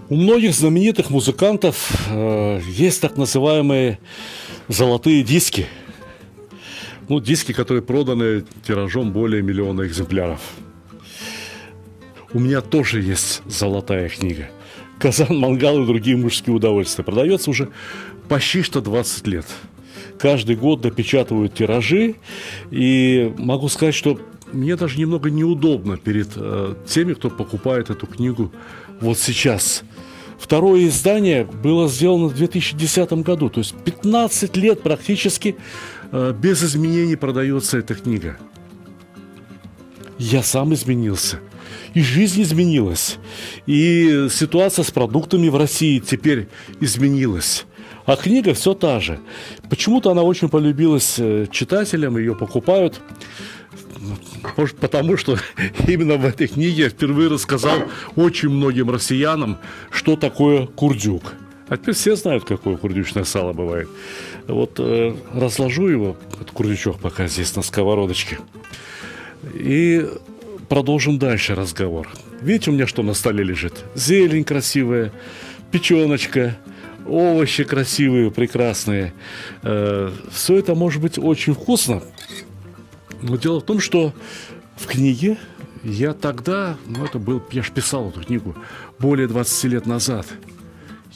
У многих знаменитых музыкантов есть так называемые золотые диски. Ну, диски, которые проданы тиражом более миллиона экземпляров. У меня тоже есть золотая книга. «Казан, мангал и другие мужские удовольствия». Продается уже почти что 20 лет. Каждый год допечатывают тиражи. И могу сказать, что мне даже немного неудобно перед теми, кто покупает эту книгу вот сейчас. Второе издание было сделано в 2010 году. То есть 15 лет практически без изменений продается эта книга. Я сам изменился. И жизнь изменилась. И ситуация с продуктами в России теперь изменилась. А книга все та же. Почему-то она очень полюбилась читателям, ее покупают. Может, потому что именно в этой книге я впервые рассказал очень многим россиянам, что такое курдюк. А теперь все знают, какое курдючное сало бывает. Вот разложу его, этот курдючок, пока здесь на сковородочке. И продолжим дальше разговор. Видите, у меня что на столе лежит? Зелень красивая, печеночка, овощи красивые, прекрасные. Все это может быть очень вкусно. Но дело в том, что в книге я тогда, я же писал эту книгу более 20 лет назад.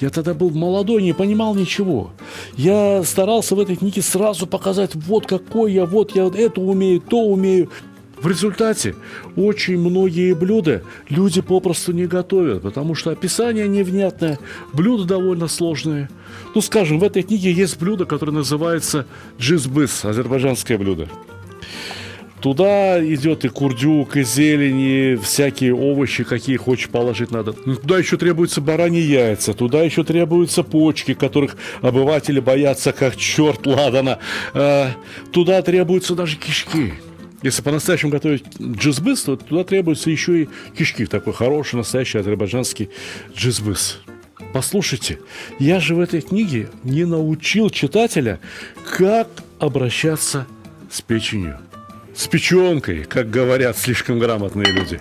Я тогда был молодой, не понимал ничего. Я старался в этой книге сразу показать, вот какой я, вот я это умею, то умею. В результате очень многие блюда люди попросту не готовят, потому что описание невнятное, блюда довольно сложные. Ну, скажем, в этой книге есть блюдо, которое называется джизбыс, азербайджанское блюдо. Туда идет и курдюк, и зелень, и всякие овощи, какие хочешь положить надо. Туда еще требуются бараньи яйца, туда еще требуются почки, которых обыватели боятся как черт ладана. Туда требуются даже кишки. Если по-настоящему готовить джизбыс, то туда требуются еще и кишки. Такой хороший, настоящий азербайджанский джизбыс. Послушайте, я же в этой книге не научил читателя, как обращаться с печенью. С печенкой, как говорят слишком грамотные люди.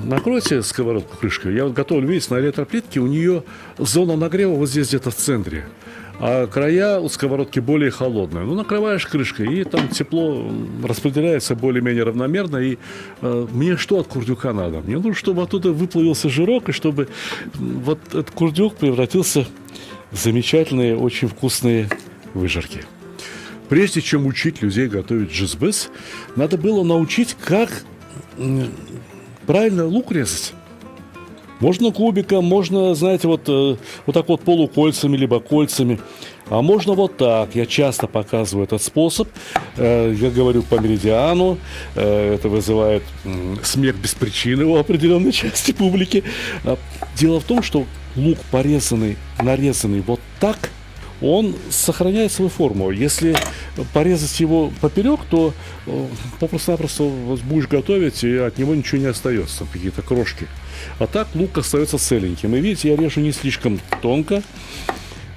Накройте сковородку крышкой. Я вот готовлю, видите, на электроплитке у нее зона нагрева вот здесь где-то в центре. А края у сковородки более холодные. Ну, накрываешь крышкой, и там тепло распределяется более-менее равномерно. И мне что от курдюка надо? Мне нужно, чтобы оттуда выплавился жирок, и чтобы вот этот курдюк превратился в замечательные, очень вкусные выжарки. Прежде чем учить людей готовить джизбыс, надо было научить, как правильно лук резать. Можно кубиком, можно, знаете, вот так вот полукольцами, либо кольцами. А можно вот так. Я часто показываю этот способ. Я говорю по меридиану. Это вызывает смех без причины у определенной части публики. Дело в том, что лук порезанный, нарезанный вот так, он сохраняет свою форму. Если порезать его поперек, то попросту-напросто будешь готовить, и от него ничего не остается, там какие-то крошки. А так лук остается целеньким. И видите, я режу не слишком тонко.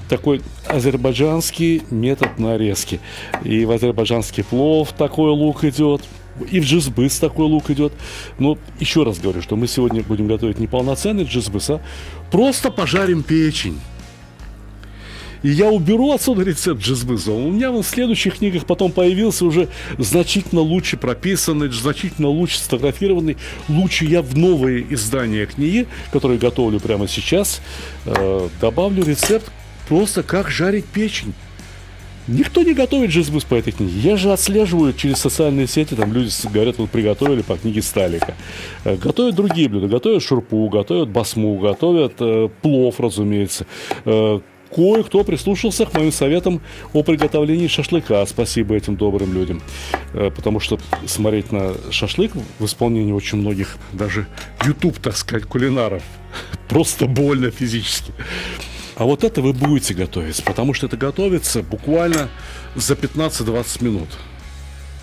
Такой азербайджанский метод нарезки. И в азербайджанский плов такой лук идет. И в джизбыс такой лук идет. Но еще раз говорю, что мы сегодня будем готовить не полноценный джизбыс, а просто пожарим печень. И я уберу отсюда рецепт джизбыса. У меня в следующих книгах потом появился уже значительно лучше прописанный, значительно лучше сфотографированный. Лучше я в новые издания книги, которые готовлю прямо сейчас, добавлю рецепт просто как жарить печень. Никто не готовит джизбыс по этой книге. Я же отслеживаю через социальные сети, там люди говорят, вот приготовили по книге Сталика. Готовят другие блюда, готовят шурпу, готовят басму, готовят плов, разумеется. Кое-кто прислушался к моим советам о приготовлении шашлыка. Спасибо этим добрым людям. Потому что смотреть на шашлык в исполнении очень многих, даже YouTube, так сказать, кулинаров, просто больно физически. А вот это вы будете готовить, потому что это готовится буквально за 15-20 минут.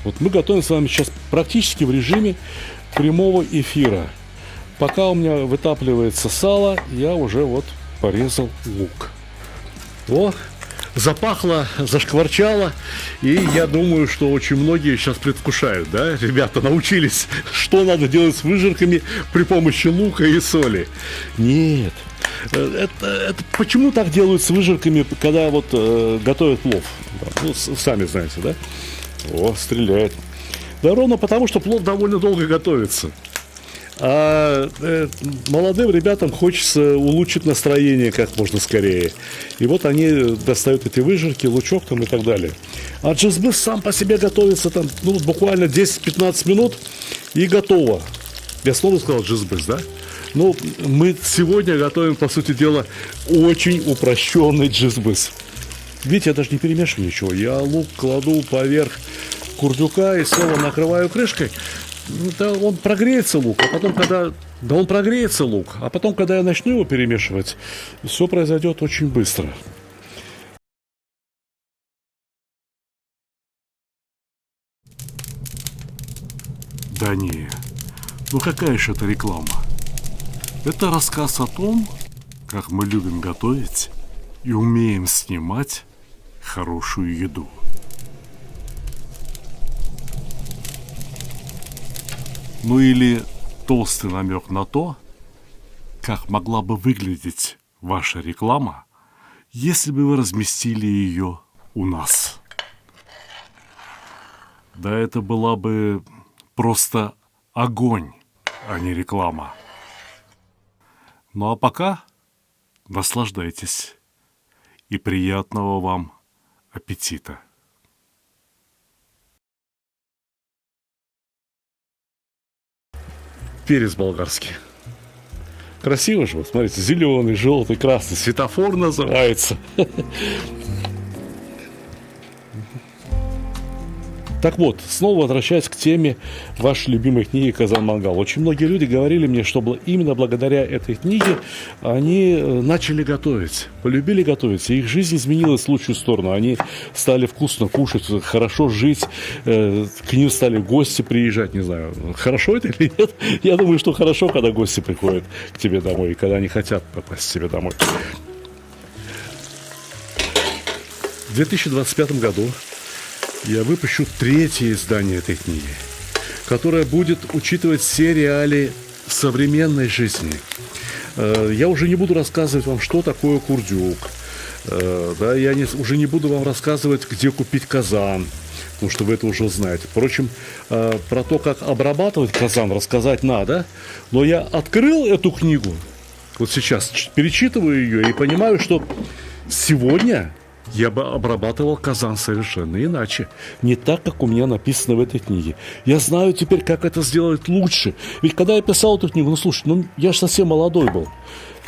Вот мы готовим с вами сейчас практически в режиме прямого эфира. Пока у меня вытапливается сало, я уже вот порезал лук. О, запахло, зашкварчало. И я думаю, что очень многие сейчас предвкушают, да, ребята научились, что надо делать с выжарками при помощи лука и соли. Нет. Это почему так делают с выжарками, когда вот готовят плов? Ну, сами знаете, да? О, стреляет. Да ровно потому, что плов довольно долго готовится. А молодым ребятам хочется улучшить настроение как можно скорее. И вот они достают эти выжарки, лучок там и так далее. А джизбыс сам по себе готовится там, ну, буквально 10-15 минут и готово. Я снова сказал джизбыс, да? Ну, мы сегодня готовим, по сути дела, очень упрощенный джизбыс. Видите, я даже не перемешиваю ничего. Я лук кладу поверх курдюка и снова накрываю крышкой. Да, он прогреется лук, а потом, когда... Да он прогреется лук, а потом, когда я начну его перемешивать, все произойдет очень быстро. Да не, ну какая же это реклама? Это рассказ о том, как мы любим готовить и умеем снимать хорошую еду. Ну или толстый намек на то, как могла бы выглядеть ваша реклама, если бы вы разместили ее у нас. Да это была бы просто огонь, а не реклама. Ну а пока наслаждайтесь и приятного вам аппетита. Перец болгарский. Красиво же, вот, смотрите, зеленый, желтый, красный. Светофор называется. Так вот, снова возвращаясь к теме вашей любимой книги «Казан-Мангал». Очень многие люди говорили мне, что именно благодаря этой книге они начали готовить, полюбили готовить, и их жизнь изменилась в лучшую сторону. Они стали вкусно кушать, хорошо жить, к ним стали гости приезжать, не знаю, хорошо это или нет. Я думаю, что хорошо, когда гости приходят к тебе домой, и когда они хотят попасть к тебе домой. В 2025 году я выпущу третье издание этой книги, которое будет учитывать все реалии современной жизни. Я уже не буду рассказывать вам, что такое курдюк. Да, я уже не буду вам рассказывать, где купить казан, потому что вы это уже знаете. Впрочем, про то, как обрабатывать казан, рассказать надо. Но я открыл эту книгу, вот сейчас перечитываю ее и понимаю, что сегодня я бы обрабатывал казан совершенно иначе. Не так, как у меня написано в этой книге. Я знаю теперь, как это сделать лучше. Ведь когда я писал эту книгу, ну слушай, ну я же совсем молодой был.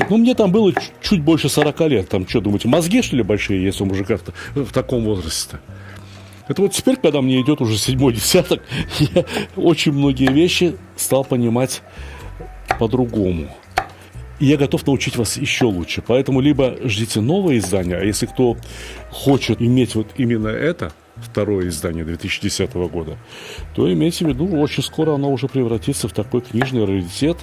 Ну мне там было чуть больше 40 лет. Там что, думаете, мозги что ли большие, если у мужика в таком возрасте-то? Это вот теперь, когда мне идет уже 7-й десяток, я очень многие вещи стал понимать по-другому. И я готов научить вас еще лучше. Поэтому либо ждите новое издание, а если кто хочет иметь вот именно это, второе издание 2010 года, то имейте в виду, очень скоро оно уже превратится в такой книжный раритет.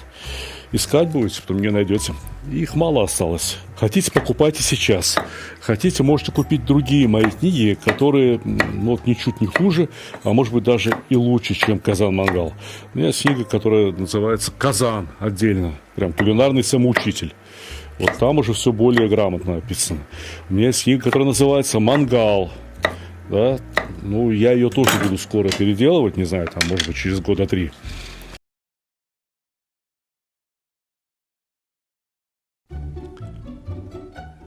Искать будете, потом не найдете. Их мало осталось. Хотите, покупайте сейчас. Хотите, можете купить другие мои книги, которые вот, ничуть не хуже, а может быть даже и лучше, чем «Казан-Мангал». У меня есть книга, которая называется «Казан» отдельно. Прям кулинарный самоучитель. Вот там уже все более грамотно написано. У меня есть книга, которая называется «Мангал». Да? Ну, я ее тоже буду скоро переделывать, не знаю, там, может быть, через года 3.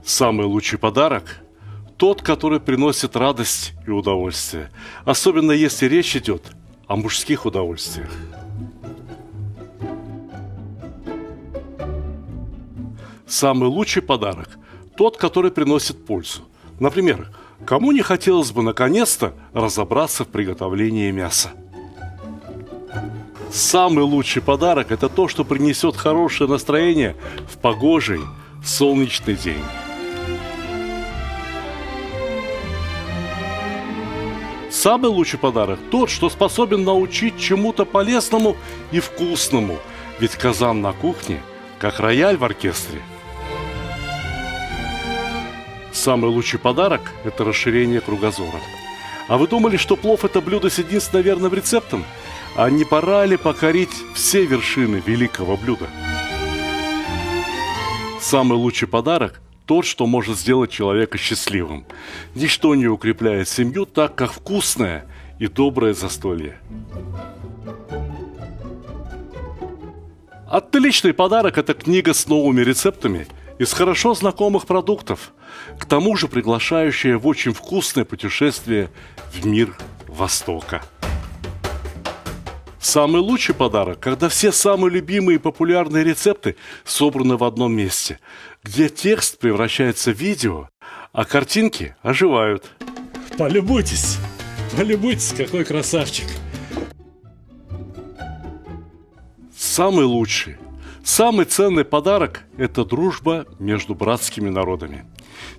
Самый лучший подарок – тот, который приносит радость и удовольствие. Особенно если речь идет о мужских удовольствиях. Самый лучший подарок – тот, который приносит пользу. Например, кому не хотелось бы наконец-то разобраться в приготовлении мяса? Самый лучший подарок – это то, что принесет хорошее настроение в погожий, солнечный день. Самый лучший подарок – тот, что способен научить чему-то полезному и вкусному. Ведь казан на кухне, как рояль в оркестре. Самый лучший подарок – это расширение кругозора. А вы думали, что плов – это блюдо с единственно верным рецептом? А не пора ли покорить все вершины великого блюда? Самый лучший подарок – тот, что может сделать человека счастливым. Ничто не укрепляет семью так, как вкусное и доброе застолье. Отличный подарок – это книга с новыми рецептами из хорошо знакомых продуктов, к тому же приглашающая в очень вкусное путешествие в мир Востока. Самый лучший подарок, когда все самые любимые и популярные рецепты собраны в одном месте, где текст превращается в видео, а картинки оживают. Полюбуйтесь, какой красавчик. Самый лучший, самый ценный подарок – это дружба между братскими народами.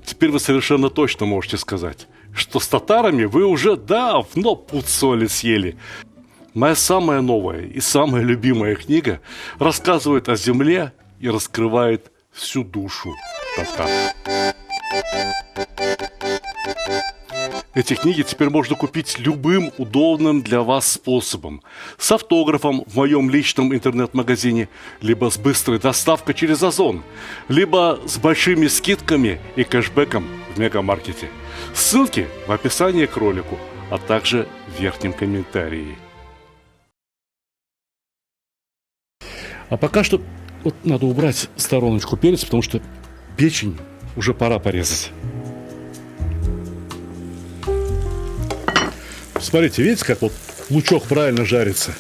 Теперь вы совершенно точно можете сказать, что с татарами вы уже давно пуд соли съели. Моя самая новая и самая любимая книга рассказывает о земле и раскрывает всю душу татар. Эти книги теперь можно купить любым удобным для вас способом. С автографом в моем личном интернет-магазине, либо с быстрой доставкой через Озон, либо с большими скидками и кэшбэком в мегамаркете. Ссылки в описании к ролику, а также в верхнем комментарии. А пока что вот надо убрать в стороночку перец, потому что печень уже пора порезать. Смотрите, видите, как вот лучок правильно жарится?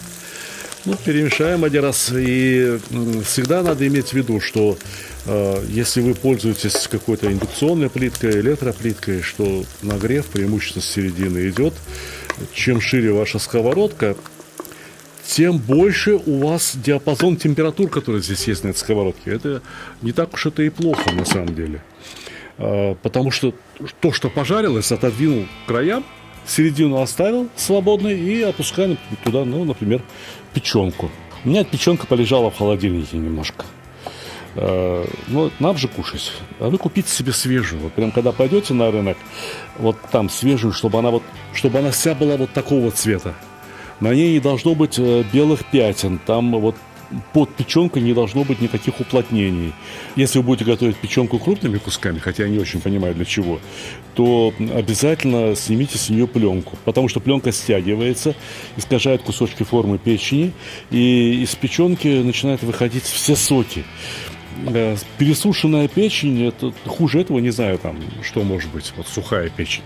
Ну, перемешаем один раз. И всегда надо иметь в виду, что если вы пользуетесь какой-то индукционной плиткой, электроплиткой, что нагрев преимущественно с середины идет. Чем шире ваша сковородка, тем больше у вас диапазон температур, который здесь есть на этой сковородке. Это не так уж это и плохо на самом деле. Потому что то, что пожарилось, отодвинул к краям, середину оставил свободной и опускаем туда, ну, например, печенку. У меня печенка полежала в холодильнике немножко. Но нам же кушать. А вы купите себе свежую. Вот прям когда пойдете на рынок, вот там свежую, чтобы она вся была вот такого цвета. На ней не должно быть белых пятен. Там вот под печенкой не должно быть никаких уплотнений. Если вы будете готовить печенку крупными кусками, хотя я не очень понимаю для чего, то обязательно снимите с нее пленку, потому что пленка стягивается, искажает кусочки формы печени, и из печенки начинают выходить все соки. Пересушенная печень, это хуже этого не знаю, там, что может быть, вот сухая печень.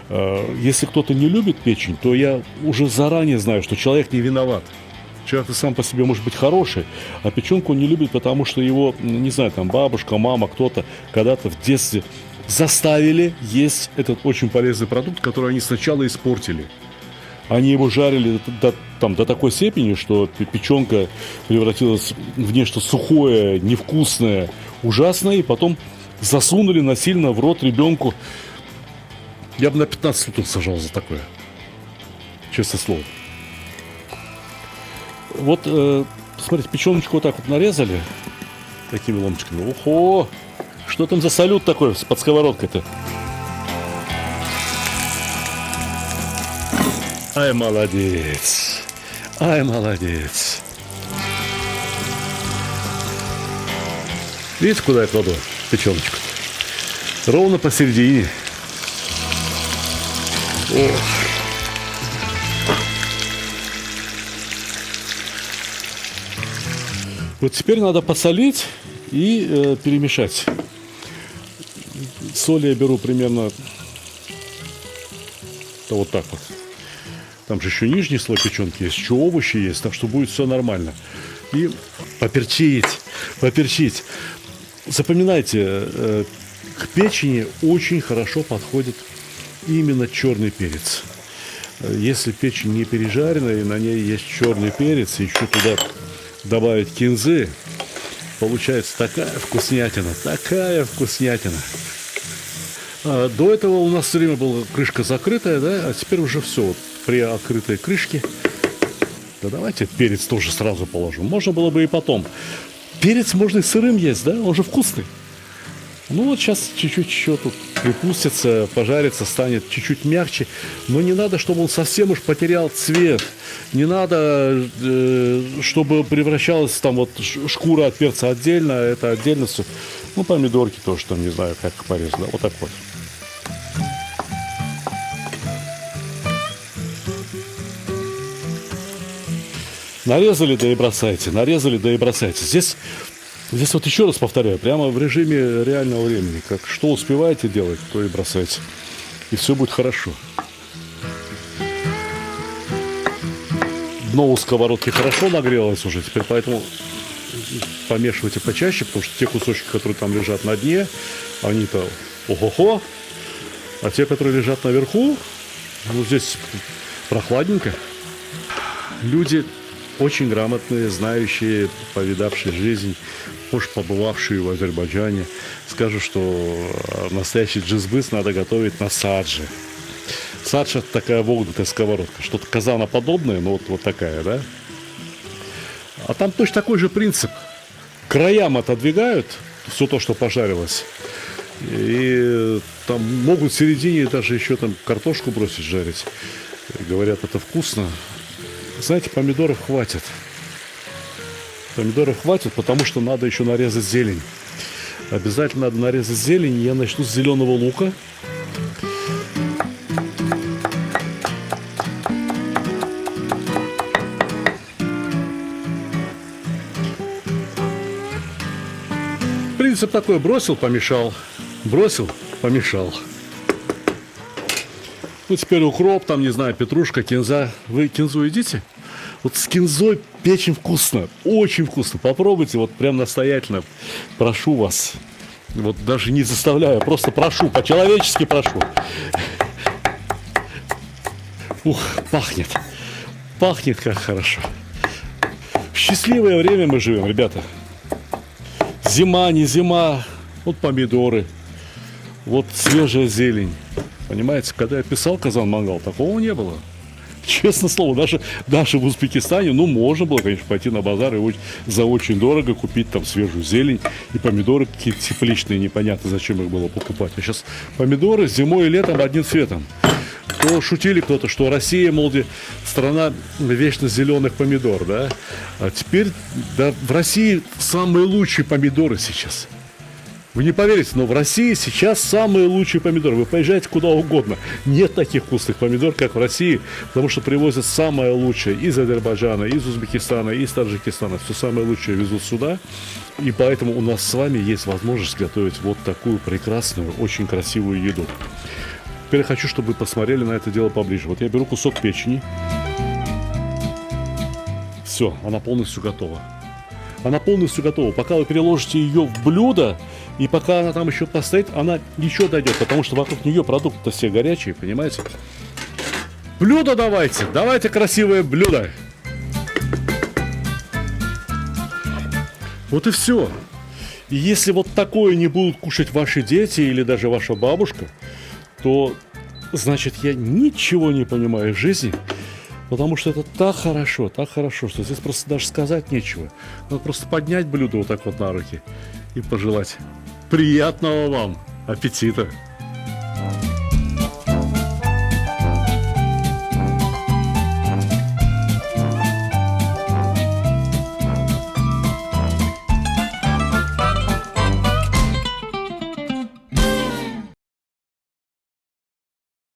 Если кто-то не любит печень, то я уже заранее знаю, что человек не виноват. Человек сам по себе может быть хороший, а печенку он не любит, потому что его, не знаю, там бабушка, мама, кто-то когда-то в детстве заставили есть этот очень полезный продукт, который они сначала испортили. Они его жарили до такой степени, что печенка превратилась в нечто сухое, невкусное, ужасное, и потом засунули насильно в рот ребенку. Я бы на 15 суток сажал за такое. Честное слово. Вот, смотрите, печеночку вот так вот нарезали такими ломтиками. Охо! Что там за салют такой под сковородкой-то? Ай, молодец! Ай, молодец! Видите, куда я кладу печеночку? Ровно посередине. Ох. Вот теперь надо посолить и перемешать. Соли я беру примерно вот так вот. Там же еще нижний слой печенки есть, еще овощи есть, так что будет все нормально. И поперчить. Запоминайте, к печени очень хорошо подходит именно черный перец. Если печень не пережарена и на ней есть черный перец, и еще туда добавить кинзы, получается такая вкуснятина. До этого у нас все время была крышка закрытая, да, а теперь уже все, вот, при открытой крышке. Да давайте перец тоже сразу положим. Можно было бы и потом. Перец можно и сырым есть, да, он же вкусный. Ну вот сейчас чуть-чуть еще тут припустится, пожарится, станет чуть-чуть мягче. Но не надо, чтобы он совсем уж потерял цвет. Не надо, чтобы превращалась там вот шкура от перца отдельно, это отдельно все. Ну, помидорки тоже там, не знаю, как порезать. Да, вот так вот. Нарезали, да и бросайте. Нарезали, да и бросайте. Здесь вот еще раз повторяю, прямо в режиме реального времени. Как что успеваете делать, то и бросайте. И все будет хорошо. Дно у сковородки хорошо нагрелось уже. Теперь поэтому помешивайте почаще, потому что те кусочки, которые там лежат на дне, они-то ого-го. А те, которые лежат наверху, ну здесь прохладненько. Люди очень грамотные, знающие, повидавшие жизнь, уж побывавшие в Азербайджане, скажут, что настоящий джизбыс надо готовить на садже. Садж — это такая вогнутая сковородка, что-то казаноподобное, но вот такая, да? А там точно такой же принцип. К краям отодвигают все то, что пожарилось, и там могут в середине даже еще там картошку бросить жарить. И говорят, это вкусно. Знаете, помидоров хватит. Помидоров хватит, потому что надо еще нарезать зелень. Обязательно надо нарезать зелень. Я начну с зеленого лука. Принцип такой: бросил, помешал. Бросил, помешал. Ну, теперь укроп, там, не знаю, петрушка, кинза. Вы кинзу едите? Вот с кинзой печень вкусно, очень вкусно. Попробуйте, вот прям настоятельно. Прошу вас. Вот даже не заставляю, просто прошу, по-человечески прошу. Ух, пахнет. Пахнет как хорошо. В счастливое время мы живем, ребята. Зима, не зима. Вот помидоры. Вот свежая зелень. Понимаете, когда я писал «Казан-Мангал», такого не было. Честное слово, даже в Узбекистане, ну, можно было, конечно, пойти на базар и за очень дорого купить там свежую зелень и помидоры какие-то тепличные, непонятно, зачем их было покупать. А сейчас помидоры зимой и летом одним цветом. То шутили кто-то, что Россия, мол, страна вечно зеленых помидор, да? А теперь да, в России самые лучшие помидоры сейчас. Вы не поверите, но в России сейчас самые лучшие помидоры. Вы поезжаете куда угодно. Нет таких вкусных помидор, как в России, потому что привозят самое лучшее из Азербайджана, из Узбекистана, из Таджикистана. Все самое лучшее везут сюда. И поэтому у нас с вами есть возможность готовить вот такую прекрасную, очень красивую еду. Теперь я хочу, чтобы вы посмотрели на это дело поближе. Вот я беру кусок печени. Все, она полностью готова. Она полностью готова. Пока вы переложите ее в блюдо, и пока она там еще постоит, она ничего дойдет, потому что вокруг нее продукты все горячие, понимаете? Блюдо давайте! Давайте красивое блюдо! Вот и все. И если вот такое не будут кушать ваши дети или даже ваша бабушка, то значит я ничего не понимаю в жизни. Потому что это так хорошо, что здесь просто даже сказать нечего. Надо просто поднять блюдо вот так вот на руки и пожелать приятного вам аппетита.